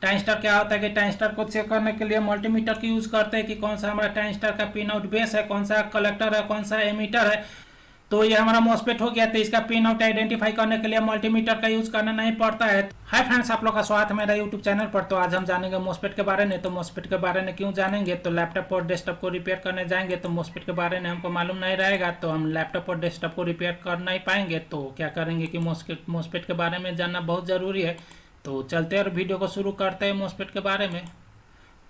Transistor क्या होता है कि ट्रांजिस्टर को चेक करने के लिए मल्टीमीटर की यूज करते हैं कि कौन सा हमारा ट्रांजिस्टर का पिन आउट बेस है, कौन सा कलेक्टर है, कौन सा एमीटर है। तो ये हमारा मॉसफेट हो गया। तो इसका पिन आउट आइडेंटिफाई करने के लिए मल्टीमीटर का यूज करना नहीं पड़ता है। हाय फ्रेंड्स, आप लोग का स्वागत है मेरा यूट्यूब चैनल पर। तो आज हम जानेंगे मॉसफेट के बारे में। तो मॉसफेट के बारे में क्यों जानेंगे, तो लैपटॉप और डेस्कटॉप को रिपेयर करने जाएंगे तो मॉसफेट के बारे में हमको मालूम नहीं रहेगा, तो हम लैपटॉप और डेस्कटॉप को रिपेयर कर नहीं पाएंगे। तो क्या करेंगे कि मॉसफेट के बारे में जानना बहुत ज़रूरी है। तो चलते और वीडियो को शुरू करते हैं मॉसफेट के बारे में।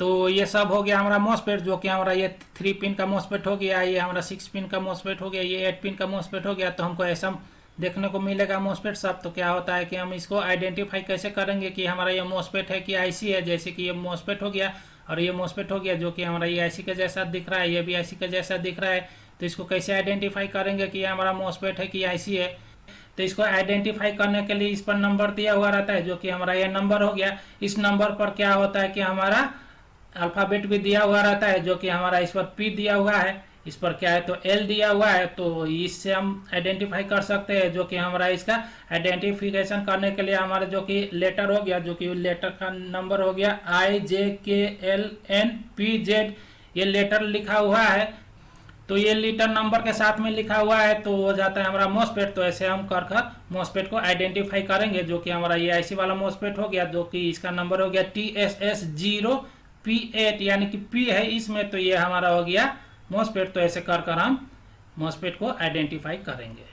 तो ये सब हो गया हमारा मॉसफेट, जो कि हमारा ये 3 पिन का मॉसफेट हो गया, ये हमारा 6 पिन का मॉसफेट हो गया, ये 8 पिन का मॉसफेट हो गया। तो हमको ऐसा देखने को मिलेगा मॉसफेट सब। तो क्या होता है कि हम इसको आइडेंटिफाई कैसे करेंगे कि हमारा ये मॉसफेट है कि आईसी है। जैसे कि ये मॉसफेट हो गया और ये मॉसफेट हो गया, जो कि हमारा ये आईसी के जैसा दिख रहा है, ये भी आईसी के जैसा दिख रहा है। तो इसको कैसे आइडेंटिफाई करेंगे कि ये हमारा मॉसफेट है कि आईसी है। तो इसको आइडेंटिफाई करने के लिए इस पर नंबर दिया हुआ रहता है, जो कि हमारा ये नंबर हो गया। इस नंबर पर क्या होता है कि हमारा अल्फाबेट भी दिया हुआ रहता है, जो कि हमारा इस पर पी दिया हुआ है, इस पर क्या है तो एल दिया हुआ है। तो इससे हम आइडेंटिफाई कर सकते हैं, जो कि हमारा इसका आइडेंटिफिकेशन करने के लिए हमारा जो कि लेटर हो गया, जो कि लेटर का नंबर हो गया IJKLNPZ, ये लेटर लिखा हुआ है। तो ये लीटर नंबर के साथ में लिखा हुआ है तो हो जाता है हमारा मॉसफेट। तो ऐसे हम कर मॉसफेट को आइडेंटिफाई करेंगे, जो कि हमारा ये आईसी वाला मॉसफेट हो गया, जो कि इसका नंबर हो गया TSS0P8, यानी कि P है इसमें। तो ये हमारा हो गया मॉसफेट। तो ऐसे कर हम मॉसफेट को आइडेंटिफाई करेंगे।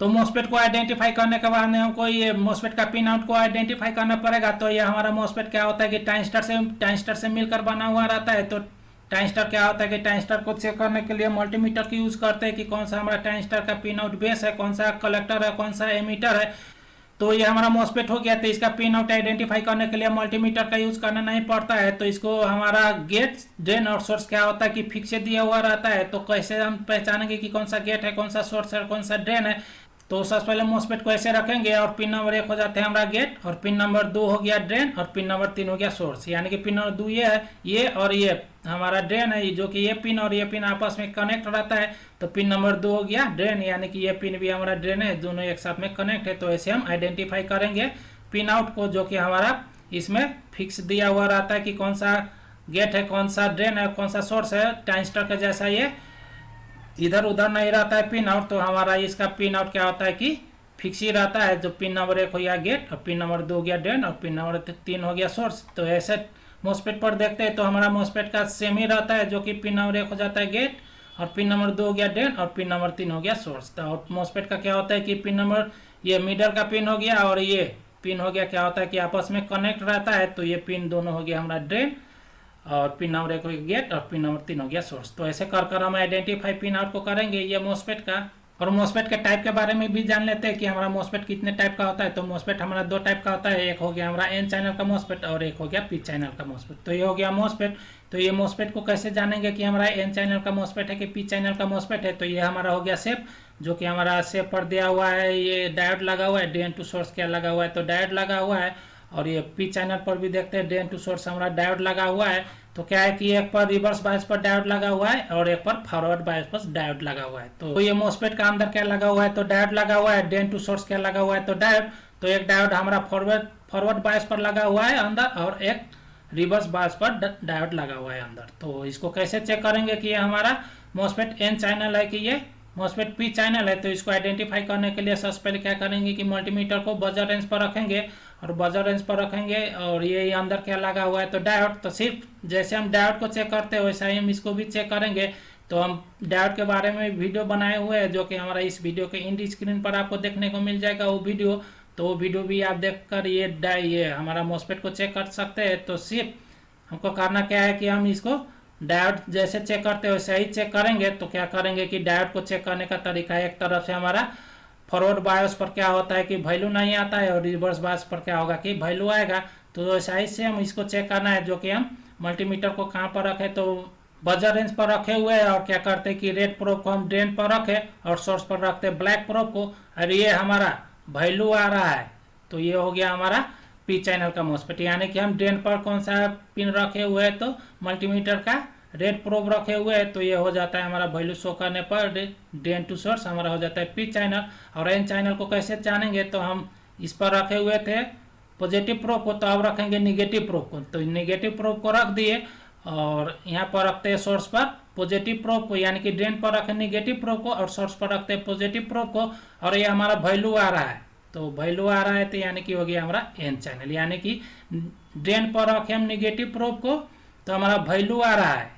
तो मॉसफेट को आइडेंटिफाई करने के बाद हमको ये मॉसफेट का पिन आउट को आइडेंटिफाई करना पड़ेगा। तो ये हमारा मॉसफेट क्या होता है कि ट्रांजिस्टर से मिलकर बना हुआ रहता है। तो ट्रांजिस्टर क्या होता है कि ट्रांजिस्टर को चेक करने के लिए मल्टीमीटर की यूज करते हैं कि कौन सा हमारा ट्रांजिस्टर का पिन आउट बेस है, कौन सा कलेक्टर है, कौन सा एमीटर है। तो ये हमारा मॉसफेट हो गया। तो इसका पिन आउट आइडेंटिफाई करने के लिए मल्टीमीटर का यूज करना नहीं पड़ता है। तो इसको हमारा गेट, ड्रेन और सोर्स क्या होता है कि फिक्स दिया हुआ रहता है। तो कैसे हम पहचानेंगे कि कौन सा गेट है, कौन सा सोर्स है, कौन सा ड्रेन है। तो सबसे पहले मॉसफेट को ऐसे रखेंगे और पिन नंबर 1 हो जाते हैं हमारा गेट, और पिन नंबर 2 हो गया ड्रेन, और पिन नंबर 3 हो गया सोर्स। यानी कि पिन नंबर 2 ये है, ये और ये हमारा ड्रेन है, जो कि ये पिन और ये पिन आपस में कनेक्ट रहता है। तो पिन नंबर 2 हो गया ड्रेन, यानी कि ये पिन भी हमारा ड्रेन है, दोनों एक साथ में कनेक्ट है। तो ऐसे हम आइडेंटिफाई करेंगे पिन आउट को, जो कि हमारा इसमें फिक्स दिया हुआ रहता है कि कौन सा गेट है, कौन सा ड्रेन है, कौन सा सोर्स है। ट्रांजिस्टर का जैसा ये इधर उधर नहीं रहता है पिन आउट। तो हमारा इसका पिन आउट क्या होता है कि फिक्स ही रहता है। जो पिन नंबर 1 हो गया गेट, और पिन नंबर 2 हो गया ड्रेन, और पिन नंबर 3 हो गया सोर्स। तो ऐसे मॉसफेट पर देखते हैं तो हमारा मॉसफेट का सेम ही रहता है, जो कि पिन नंबर 1 हो जाता है गेट, और पिन नंबर 2 हो गया ड्रेन, और पिन नंबर 3 हो गया सोर्स। तो मॉसफेट का क्या होता है कि पिन नंबर ये मिडल का पिन हो गया, और ये पिन हो गया क्या होता है कि आपस में कनेक्ट रहता है। तो ये पिन दोनों हो गया हमारा ड्रेन, और पिन नंबर 1 हो गया गेट, और पिन नंबर 3 हो गया सोर्स। तो ऐसे कर हम आइडेंटिफाई पिन आउट को करेंगे ये मॉसफेट का। और मॉसफेट के टाइप के बारे में भी जान लेते हैं कि हमारा मॉसफेट कितने टाइप का होता है। तो मॉसफेट हमारा 2 टाइप का होता है, एक हो गया हमारा एन चैनल का मॉसफेट, और एक हो गया पी चैनल का मॉसफेट। तो ये हो गया मॉसफेट। तो ये मॉसफेट को कैसे जानेंगे कि हमारा एन चैनल का मॉसफेट है कि पी चैनल का मॉसफेट है। तो ये हमारा हो गया शेप, जो कि हमारा शेप पर दिया हुआ है, ये डायोड लगा हुआ है, ड्रेन टू सोर्स क्या लगा हुआ है तो डायोड लगा हुआ है। और ये पी चैनल पर भी देखते हैं ड्रेन टू सोर्स हमारा डायोड लगा हुआ है। तो क्या है कि एक पर रिवर्स बायस पर डायोड लगा हुआ है, और एक पर फॉरवर्ड बायस पर डायोड लगा हुआ है। तो ये मॉसफेट का अंदर क्या लगा हुआ है तो डायोड लगा हुआ है, ड्रेन टू सोर्स क्या लगा हुआ है तो डायोड। तो एक डायोड हमारा फॉरवर्ड बायस पर लगा हुआ है अंदर, और एक रिवर्स बायस पर डायोड लगा हुआ है अंदर। तो इसको कैसे चेक करेंगे कि ये हमारा मॉसफेट एन चैनल है कि ये मॉसफेट पी चैनल है। तो इसको आइडेंटिफाई करने के लिए सबसे पहले क्या करेंगे कि मल्टीमीटर को बजर रेंज पर रखेंगे, और बजर रेंज पर रखेंगे, और ये अंदर क्या लगा हुआ है तो डायोड। तो सिर्फ जैसे हम डायोड को चेक करते हैं वैसा ही हम इसको भी चेक करेंगे। तो हम डायोड के बारे में वीडियो बनाए हुए हैं, जो कि हमारा इस वीडियो के इंड स्क्रीन पर आपको देखने को मिल जाएगा वो वीडियो। तो वो वीडियो भी आप देखकर ये हमारा मॉसफेट को चेक कर सकते हैं। तो सिर्फ हमको करना क्या है कि हम इसको डायोड जैसे चेक करते हैं वैसे ही चेक करेंगे। तो क्या करेंगे कि डायोड को चेक करने का तरीका है, एक तरफ से हमारा फॉरवर्ड बायस पर क्या होता है कि वैल्यू नहीं आता है, और रिवर्स बायस पर क्या होगा कि वैल्यू आएगा। तो ऐसा ही से हम इसको चेक करना है, जो कि हम मल्टीमीटर को कहाँ पर रखें तो बजर रेंज पर रखे हुए हैं, और क्या करते हैं कि रेड प्रोब को हम ड्रेन पर रखें, और सोर्स पर रखते हैं ब्लैक प्रोब को, और ये हमारा वैल्यू आ रहा है। तो ये हो गया हमारा पी चैनल का मॉसफेट, यानी कि हम ड्रेन पर कौन सा पिन रखे हुए हैं तो मल्टीमीटर का रेड प्रोब रखे हुए हैं। तो ये हो जाता है हमारा वैल्यू शो करने पर ड्रेन टू सोर्स हमारा हो जाता है पी चैनल। और एन चैनल को कैसे जानेंगे तो हम इस पर रखे हुए थे पॉजिटिव प्रोब को, तो अब रखेंगे निगेटिव प्रोब को। तो निगेटिव प्रोब को रख दिए और यहाँ पर रखते हैं सोर्स पर पॉजिटिव प्रोब को, यानी कि ड्रेन पर रखें निगेटिव प्रोब को और सोर्स पर रखते हैं पॉजिटिव प्रोब को। और ये हमारा वैल्यू आ रहा है, तो वैल्यू आ रहा है तो यानी कि हो गया हमारा एन चैनल। यानी कि ड्रेन पर रखें हम निगेटिव प्रोब को तो हमारा वैल्यू आ रहा है,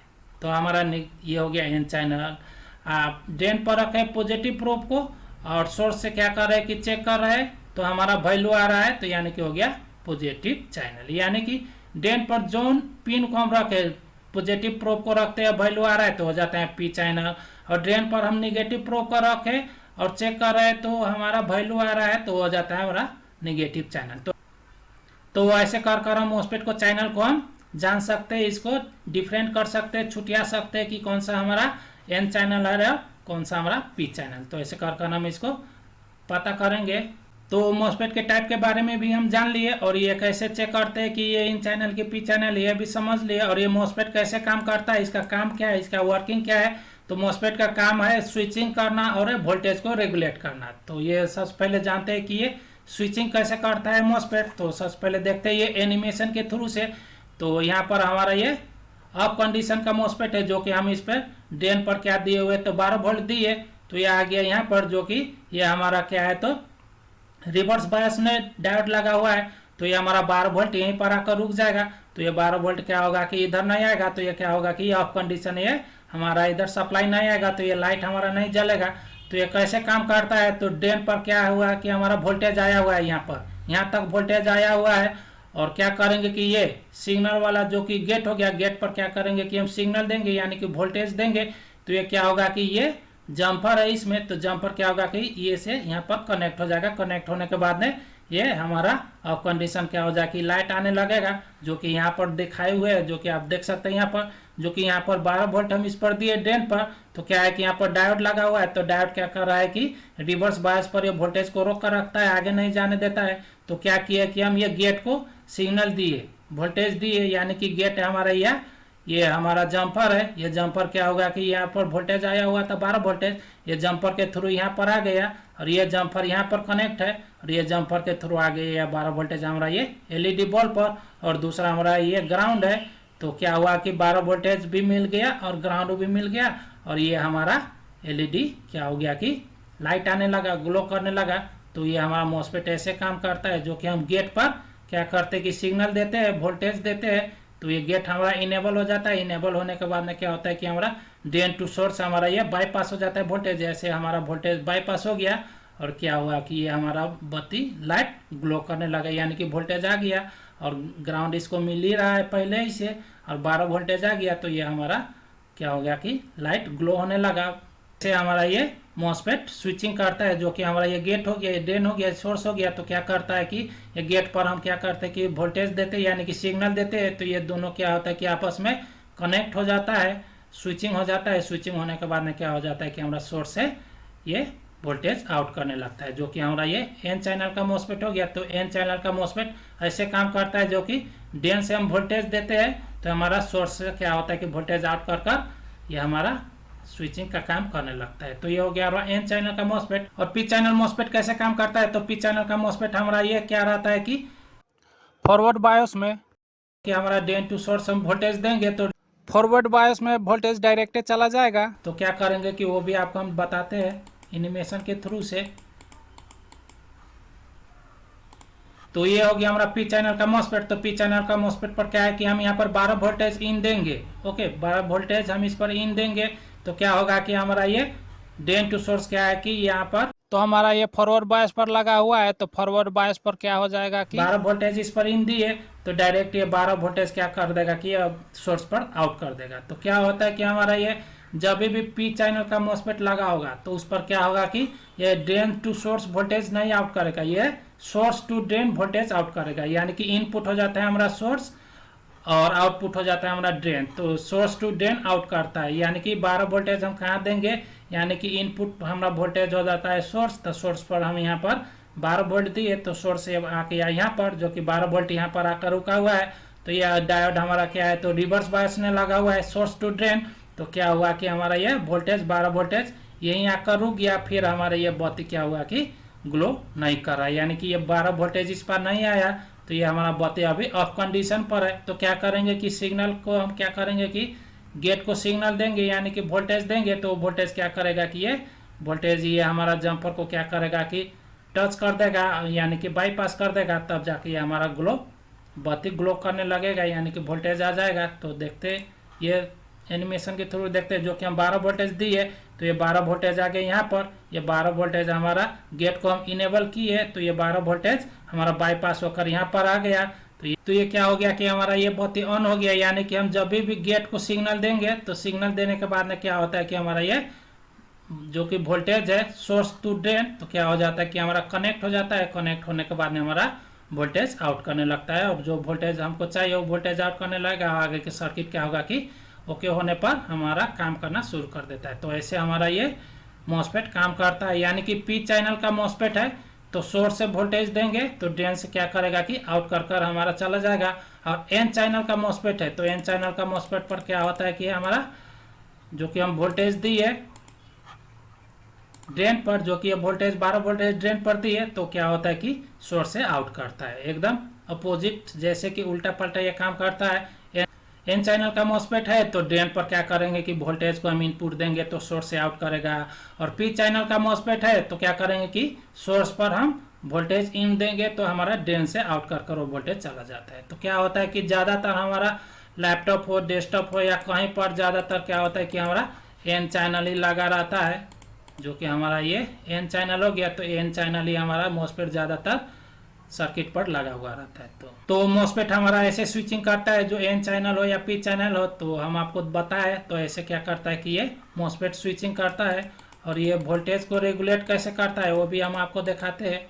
तो हमारा ये हो गया एन चैनल। आप ड्रेन पर रखें पॉजिटिव प्रोब को और सोर्स से क्या कर रहे हैं कि चेक कर रहे हैं, तो हमारा वैल्यू आ रहा है, तो यानी कि हो गया पॉजिटिव चैनल। यानी कि ड्रेन पर जोन पिन को हम रखे पॉजिटिव प्रोब को रखते हैं, वैल्यू आ रहा है तो हो जाता है पी चैनल। और ड्रेन पर हम निगेटिव प्रोब को रखे और चेक कर रहे हैं तो हमारा वैल्यू आ रहा है, तो हो जाता है हमारा निगेटिव चैनल। तो ऐसे कर हम मॉस्फेट को चैनल को हम जान सकते हैं, इसको डिफरेंट कर सकते हैं, छुटिया सकते हैं कि कौन सा हमारा एन चैनल है और कौन सा हमारा पी चैनल। तो ऐसे कर हम इसको पता करेंगे। तो मॉस्फेट के टाइप के बारे में भी हम जान लिए और ये कैसे चेक करते हैं कि ये इन चैनल की पी चैनल, ये भी समझ लिए। और ये मॉस्फेट कैसे काम करता है, इसका काम क्या है, इसका वर्किंग क्या है। तो मॉस्फेट का काम है स्विचिंग करना और वोल्टेज को रेगुलेट करना। तो ये सबसे पहले जानते हैं कि ये स्विचिंग कैसे करता है मॉस्फेट। तो सबसे पहले देखते हैं ये एनिमेशन के थ्रू से। तो यहाँ पर हमारा ये अप कंडीशन का मॉस्फेट है, जो कि हम इस पर ड्रेन पर क्या दिए हुए तो 12 वोल्ट दिए, तो ये आ गया यहाँ पर, जो कि ये हमारा क्या है तो रिवर्स बायस में डायोड लगा हुआ है। तो ये हमारा 12 वोल्ट यहीं पर आकर रुक जाएगा। तो ये 12 वोल्ट क्या होगा कि इधर नहीं आएगा, तो ये क्या होगा कि ये ऑफ कंडीशन, ये हमारा इधर सप्लाई नहीं आएगा, तो ये लाइट हमारा नहीं जलेगा। तो ये कैसे काम करता है, तो ड्रेन पर क्या हुआ कि हमारा वोल्टेज आया हुआ है, यहाँ पर यहाँ तक वोल्टेज आया हुआ है। और क्या करेंगे कि ये सिग्नल वाला जो कि गेट हो गया, गेट पर क्या करेंगे कि हम सिग्नल देंगे, यानी कि वोल्टेज देंगे। तो ये क्या होगा कि ये जंपर है इसमें, तो जंपर क्या होगा कि ये से यहाँ पर कनेक्ट हो जाएगा। कनेक्ट होने के बाद में ये हमारा ऑफ कंडीशन क्या हो जाएगा कि लाइट आने लगेगा, जो कि यहाँ पर दिखाए हुए है, जो कि आप देख सकते हैं यहाँ पर, जो कि यहाँ पर 12 वोल्ट हम इस पर दिए ड्रेन पर। तो क्या है कि यहाँ पर डायोड लगा हुआ है, तो डायोड क्या कर रहा है कि रिवर्स बायस पर ये वोल्टेज को रोक कर रखता है, आगे नहीं जाने देता है। तो क्या किया कि हम ये गेट को सिग्नल दिए, वोल्टेज दिए, यानी कि गेट है हमारा ये हमारा जंपर है। ये जंपर क्या होगा कि यहाँ पर वोल्टेज आया हुआ था 12 वोल्टेज, ये जंपर के थ्रू यहाँ पर आ गया और ये जंपर यहाँ पर कनेक्ट है और ये जंपर के थ्रू आ गया 12 वोल्टेज हमारा ये एलईडी बल्ब पर। और दूसरा हमारा ये ग्राउंड है, तो क्या हुआ कि 12 वोल्टेज भी मिल गया और ग्राउंड भी मिल गया और ये हमारा एलईडी क्या हो गया कि लाइट आने लगा, ग्लो करने लगा। तो ये हमारा मॉस्फेट ऐसे काम करता है, जो कि हम गेट पर क्या करते हैं कि सिग्नल देते हैं, वोल्टेज देते हैं। तो ये गेट हमारा इनेबल हो जाता है। इनेबल होने के बाद में क्या होता है कि हमारा ड्रेन टू सोर्स हमारा ये बाईपास हो जाता है वोल्टेज। जैसे हमारा वोल्टेज बाईपास हो गया और क्या हुआ कि ये हमारा बत्ती लाइट ग्लो करने लगा, यानी कि वोल्टेज आ गया और ग्राउंड इसको मिल ही रहा है पहले ही से और 12 वोल्टेज आ गया, तो ये हमारा क्या हो गया कि लाइट ग्लो होने लगा। से हमारा ये मॉस्फेट स्विचिंग करता है, जो कि हमारा ये गेट हो गया, ये ड्रेन हो गया, सोर्स हो गया। तो क्या करता है कि ये गेट पर हम क्या करते हैं कि वोल्टेज देते हैं, यानी कि सिग्नल देते हैं। तो ये दोनों क्या होता है कि आपस में कनेक्ट हो जाता है, स्विचिंग हो जाता है। स्विचिंग होने के बाद में क्या हो जाता है कि हमारा सोर्स से ये वोल्टेज आउट करने लगता है, जो कि हमारा ये एन चैनल का मॉस्फेट हो गया। तो एन चैनल का मॉस्फेट ऐसे काम करता है, जो कि ड्रेन से हम वोल्टेज देते हैं तो हमारा सोर्स से क्या होता है कि वोल्टेज आउट कर ये हमारा स्विचिंग का काम करने लगता है। तो ये हो गया हमारा एन चैनल का मॉस्फेट। और पी चैनल मॉस्फेट कैसे काम करता है, तो पी चैनल का मॉस्फेट हमारा ये क्या रहता है कि फॉरवर्ड बायोस में कि हमारा ड्रेन टू सोर्स हम वोल्टेज देंगे तो फॉरवर्ड बायोस में वोल्टेज डायरेक्ट चला जाएगा। तो क्या करेंगे कि वो भी आपको हम बताते हैं एनिमेशन के थ्रू से। तो ये हो गया हमारा पी चैनल का मॉस्फेट। तो पी चैनल का मॉस्फेट पर क्या है कि हम यहाँ पर 12 वोल्टेज इन देंगे। ओके, 12 वोल्टेज हम इस पर इन देंगे तो क्या होगा कि हमारा ये ड्रेन टू सोर्स क्या है कि यहाँ पर तो हमारा ये फॉरवर्ड बायस पर लगा हुआ है। तो फॉरवर्ड बायस पर क्या हो जाएगा कि 12 वोल्टेज इस पर इन दिए तो डायरेक्ट ये 12 वोल्टेज क्या कर देगा कि अब सोर्स पर आउट कर देगा। तो क्या होता है कि हमारा ये जब भी पी चैनल का मॉस्फेट लगा होगा तो उस पर क्या होगा कि ये ड्रेन टू सोर्स वोल्टेज नहीं आउट करेगा, ये source to drain voltage out करेगा। यानी कि इनपुट हो जाता है हमारा सोर्स और आउटपुट हो जाता है हमारा ड्रेन। तो सोर्स टू ड्रेन आउट करता है, यानी कि 12 वोल्टेज हम कहाँ देंगे, यानी कि इनपुट हमारा वोल्टेज हो जाता है सोर्स। तो सोर्स पर हम यहाँ पर 12 वोल्ट दिए तो सोर्स से आके यहाँ पर जो कि 12 वोल्ट यहाँ पर आकर रुका हुआ है। तो यह डायोड हमारा क्या है तो रिवर्स बायस में लगा हुआ है सोर्स टू ड्रेन। तो क्या हुआ कि हमारा ये वोल्टेज 12 वोल्टेज यहीं आकर रुक गया। फिर हमारा ये बत्ती क्या हुआ कि ग्लो नहीं कर रहा है, यानी कि ये 12 वोल्टेज इस पर नहीं आया तो ये हमारा बत्ती अभी ऑफ कंडीशन पर है। तो क्या करेंगे कि सिग्नल को हम क्या करेंगे कि गेट को सिग्नल देंगे, यानी कि वोल्टेज देंगे, तो वोल्टेज क्या करेगा कि ये वोल्टेज ये हमारा जंपर को क्या करेगा कि टच कर देगा, यानी कि बाईपास कर देगा, तब जाके ये हमारा बत्ती ग्लो करने लगेगा, यानी कि वोल्टेज आ जाएगा। तो देखते ये एनिमेशन के थ्रू देखते हैं, जो कि हम 12 वोल्टेज दिए तो ये 12 वोल्टेज आ गए यहाँ पर। ये 12 वोल्टेज हमारा गेट को हम इनेबल किए तो ये 12 वोल्टेज हमारा बाईपास होकर यहाँ पर आ गया। तो ये क्या हो गया कि हमारा ये बत्ती ऑन हो गया, यानी कि हम जब भी गेट को सिग्नल देंगे तो सिग्नल देने के बाद में क्या होता है कि हमारा ये जो कि वोल्टेज है सोर्स टू ड्रेन, तो क्या हो जाता है कि हमारा कनेक्ट हो जाता है। कनेक्ट होने के बाद में हमारा वोल्टेज आउट करने लगता है, और जो वोल्टेज हमको चाहिए वो वोल्टेज आउट करने लगेगा। आगे के सर्किट क्या होगा कि ओके होने पर हमारा काम करना शुरू कर देता है। तो ऐसे हमारा ये मॉसफेट काम करता है, यानी कि पी चैनल का मॉसफेट है तो सोर्स से वोल्टेज देंगे तो ड्रेन से क्या करेगा कि आउट कर हमारा चला जाएगा। और एन चैनल का मॉसफेट है तो एन चैनल का मॉसफेट पर क्या होता है कि हमारा जो कि हम वोल्टेज दिए ड्रेन पर, जो कि वोल्टेज 12 वोल्टेज ड्रेन पर दी है, तो क्या होता है कि सोर्स से आउट करता है। एकदम अपोजिट, जैसे कि उल्टा पलटा ये काम करता है। एन चैनल का मॉसफेट है तो ड्रेन पर क्या करेंगे कि वोल्टेज को हम इनपुट देंगे तो सोर्स से आउट करेगा। और पी चैनल का मॉसफेट है तो क्या करेंगे कि सोर्स पर हम वोल्टेज इन देंगे तो हमारा ड्रेन से आउट कर वो वोल्टेज चला जाता है। तो क्या होता है कि ज़्यादातर हमारा लैपटॉप हो, डेस्कटॉप हो या कहीं पर ज़्यादातर क्या होता है कि हमारा एन चैनल ही लगा रहता है, जो कि हमारा ये एन चैनल हो गया। तो एन चैनल ही हमारा मॉसफेट ज़्यादातर सर्किट पर लगा हुआ रहता है। तो मॉसफेट हमारा ऐसे स्विचिंग करता है, जो एन चैनल हो या पी चैनल हो। तो हम आपको बताए तो ऐसे क्या करता है कि ये मॉसफेट स्विचिंग करता है, और ये वोल्टेज को रेगुलेट कैसे करता है वो भी हम आपको दिखाते हैं।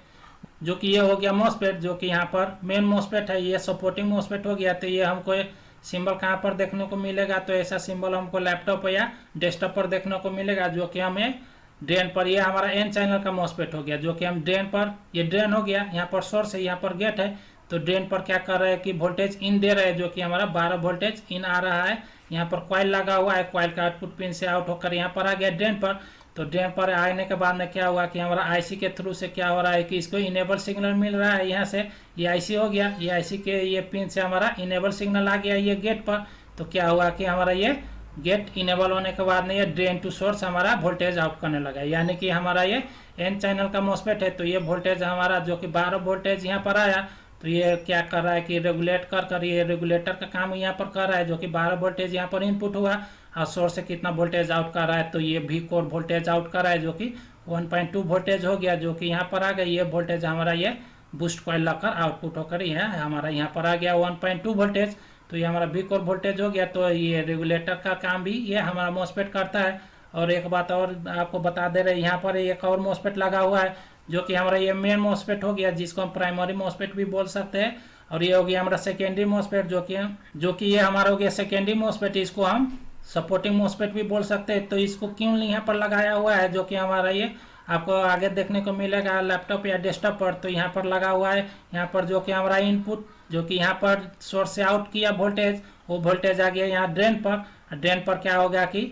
जो कि ये हो गया मॉसफेट, जो कि यहाँ पर मेन मॉसफेट है, ये सपोर्टिंग मॉसफेट हो गया। तो ये हमको सिंबल कहाँ पर देखने को मिलेगा, तो ऐसा सिंबल हमको लैपटॉप या डेस्कटॉप पर देखने को मिलेगा, जो कि हमें ड्रेन पर, ये हमारा एन चैनल का मॉसफेट हो गया, जो कि हम ड्रेन पर, ये ड्रेन हो गया, यहाँ पर सोर्स है, यहाँ पर गेट है। तो ड्रेन पर क्या कर रहे हैं कि वोल्टेज इन दे रहे हैं, जो कि हमारा 12 वोल्टेज इन आ रहा है। यहाँ पर कॉइल लगा हुआ है, कॉइल का आउटपुट पिन से आउट होकर यहाँ पर आ गया ड्रेन पर। तो ड्रेन पर आने के बाद में क्या हुआ कि हमारा आईसी के थ्रू से क्या हो रहा है कि इसको इनेबल सिग्नल मिल रहा है। यहाँ से ये आईसी हो गया, ये आईसी के ये पिन से हमारा इनेबल सिग्नल आ गया ये गेट पर। तो क्या हुआ कि हमारा ये गेट इनेबल होने के बाद में ये ड्रेन टू सोर्स हमारा वोल्टेज आउट करने लगा, यानी कि हमारा ये एन चैनल का मॉसफेट है। तो ये वोल्टेज हमारा जो कि 12 वोल्टेज यहाँ पर आया, तो ये क्या कर रहा है कि रेगुलेट कर ये रेगुलेटर का काम यहाँ पर कर रहा है, जो कि 12 वोल्टेज यहाँ पर इनपुट हुआ और सोर्स से कितना वोल्टेज आउट कर रहा है। तो ये भी कोर वोल्टेज आउट कर रहा है, जो कि 1.2 वोल्टेज हो गया, जो कि यहाँ पर आ गया। ये वोल्टेज हमारा ये बूस्ट कॉइल लगाकर आउटपुट होकर ही है हमारा यहाँ पर आ गया 1.2 वोल्टेज। तो ये हमारा भी कोर वोल्टेज हो गया। तो ये रेगुलेटर का काम भी ये हमारा मॉसफेट करता है। और एक बात और आपको बता दे रहे हैं, यहाँ पर एक और मॉसफेट लगा हुआ है, जो कि हमारा ये मेन मॉसफेट हो गया, जिसको हम प्राइमरी मॉसफेट भी बोल सकते हैं। और ये हो गया हमारा सेकेंडरी मॉसफेट, जो कि ये हमारा हो गया सेकेंडरी मॉसफेट। इसको हम सपोर्टिंग मॉसफेट भी बोल सकते हैं। तो इसको क्यों यहाँ पर लगाया हुआ है, जो कि हमारा ये आपको आगे देखने को मिलेगा लैपटॉप या डेस्कटॉप पर। तो यहाँ पर लगा हुआ है, यहाँ पर जो कि हमारा इनपुट, जो कि यहाँ पर सोर्स से आउट किया वोल्टेज, वो वोल्टेज आ गया यहाँ ड्रेन पर। ड्रेन पर क्या हो गया कि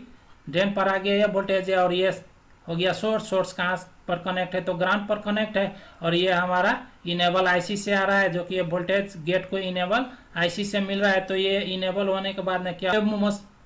ड्रेन पर आ गया ये वोल्टेज है, और ये हो गया सोर्स कहाँ पर कनेक्ट है, तो ग्राउंड पर कनेक्ट है। और ये हमारा इनेबल आईसी से आ रहा है, जो कि ये वोल्टेज गेट को इनेबल आईसी से मिल रहा है। तो ये इनेबल होने के बाद में क्या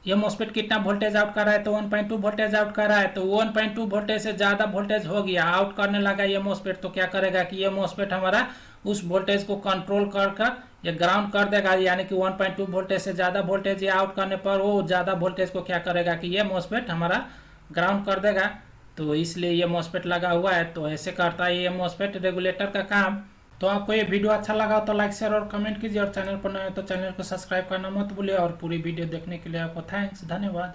ये मॉसफेट कितना वोल्टेज आउट कर रहा है, तो 1.2 वोल्टेज आउट कर रहा है। तो 1.2 वोल्टेज से ज़्यादा वोल्टेज हो गया, आउट करने लगा ये मॉसफेट। तो क्या करेगा कि ये मॉसफेट हमारा उस वोल्टेज को कंट्रोल कर ये ग्राउंड कर देगा, यानी कि 1.2 वोल्टेज से ज़्यादा वोल्टेज ये आउट करने पर वो ज़्यादा वोल्टेज को क्या करेगा कि ये मॉसफेट हमारा ग्राउंड कर देगा। तो इसलिए ये मॉसफेट लगा हुआ है। तो ऐसे करता है ये मॉसफेट रेगुलेटर का काम। तो आपको ये वीडियो अच्छा लगा तो लाइक शेयर और कमेंट कीजिए, और चैनल पर नए हो तो चैनल को सब्सक्राइब करना मत भूलिए। और पूरी वीडियो देखने के लिए आपको थैंक्स, धन्यवाद।